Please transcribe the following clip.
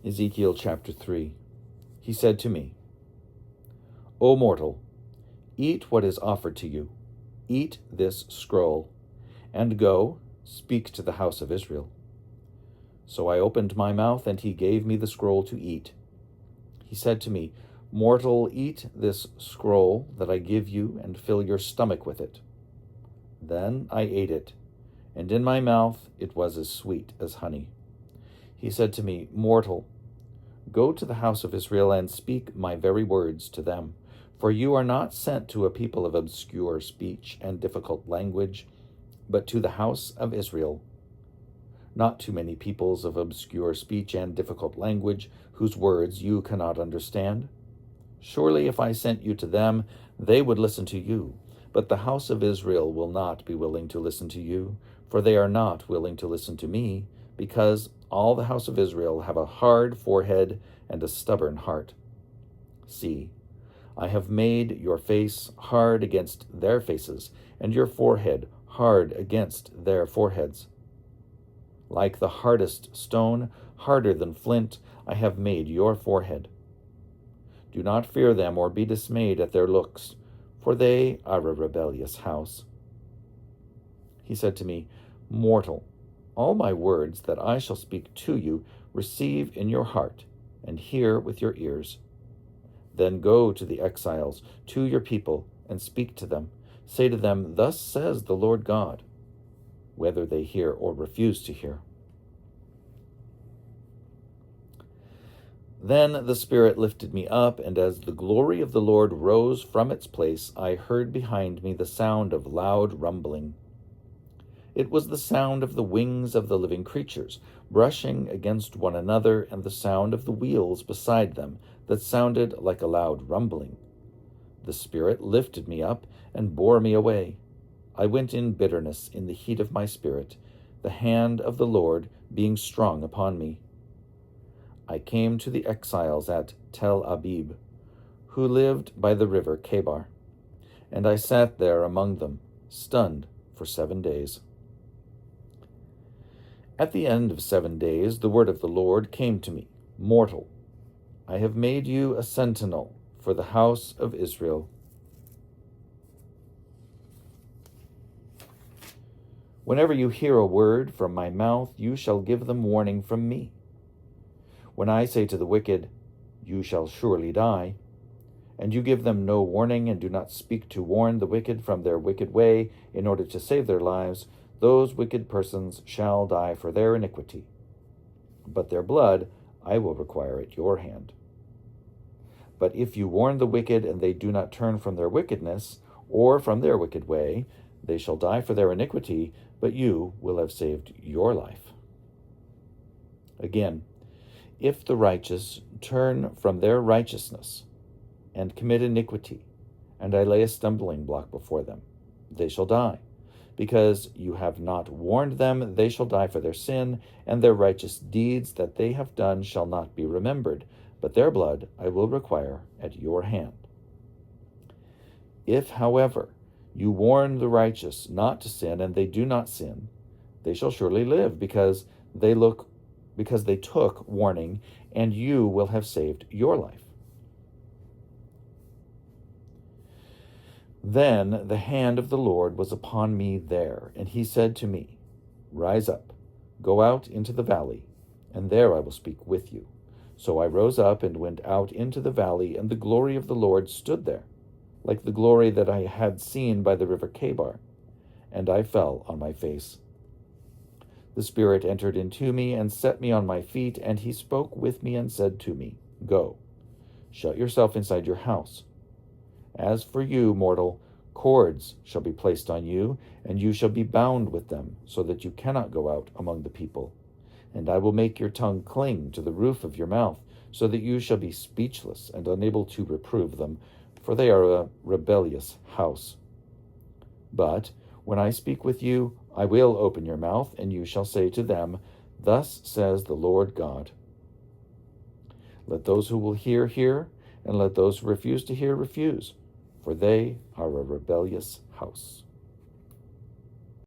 Ezekiel chapter 3. He said to me, O mortal, eat what is offered to you. Eat this scroll, and go, speak to the house of Israel. So I opened my mouth, and he gave me the scroll to eat. He said to me, Mortal, eat this scroll that I give you, and fill your stomach with it. Then I ate it, and in my mouth it was as sweet as honey. He said to me, Mortal, go to the house of Israel and speak my very words to them, for you are not sent to a people of obscure speech and difficult language, but to the house of Israel. Not too many peoples of obscure speech and difficult language, whose words you cannot understand. Surely if I sent you to them, they would listen to you. But the house of Israel will not be willing to listen to you, for they are not willing to listen to me, because all the house of Israel have a hard forehead and a stubborn heart. See, I have made your face hard against their faces, and your forehead hard against their foreheads. Like the hardest stone, harder than flint, I have made your forehead. Do not fear them or be dismayed at their looks, for they are a rebellious house. He said to me, Mortal, all my words that I shall speak to you receive in your heart, and hear with your ears. Then go to the exiles, to your people, and speak to them. Say to them, Thus says the Lord God, whether they hear or refuse to hear. Then the Spirit lifted me up, and as the glory of the Lord rose from its place, I heard behind me the sound of loud rumbling. It was the sound of the wings of the living creatures, brushing against one another, and the sound of the wheels beside them, that sounded like a loud rumbling. The Spirit lifted me up and bore me away. I went in bitterness in the heat of my spirit, the hand of the Lord being strong upon me. I came to the exiles at Tel Abib, who lived by the river Kebar, and I sat there among them, stunned for 7 days. At the end of 7 days, the word of the Lord came to me, Mortal, I have made you a sentinel for the house of Israel. Whenever you hear a word from my mouth, you shall give them warning from me. When I say to the wicked, You shall surely die, and you give them no warning and do not speak to warn the wicked from their wicked way in order to save their lives, those wicked persons shall die for their iniquity. But their blood I will require at your hand. But if you warn the wicked and they do not turn from their wickedness or from their wicked way, they shall die for their iniquity, but you will have saved your life. Again, if the righteous turn from their righteousness and commit iniquity, and I lay a stumbling block before them, they shall die. Because you have not warned them, they shall die for their sin, and their righteous deeds that they have done shall not be remembered, but their blood I will require at your hand. If, however, you warn the righteous not to sin, and they do not sin, they shall surely live, because they took warning, and you will have saved your life. Then the hand of the Lord was upon me there, and he said to me, Rise up, go out into the valley, and there I will speak with you. So I rose up and went out into the valley, and the glory of the Lord stood there, like the glory that I had seen by the river Kebar, and I fell on my face. The Spirit entered into me and set me on my feet, and he spoke with me and said to me, Go, shut yourself inside your house. As for you, mortal, cords shall be placed on you, and you shall be bound with them, so that you cannot go out among the people. And I will make your tongue cling to the roof of your mouth, so that you shall be speechless and unable to reprove them, for they are a rebellious house. But when I speak with you, I will open your mouth, and you shall say to them, Thus says the Lord God. Let those who will hear, hear, and let those who refuse to hear, refuse, for they are a rebellious house.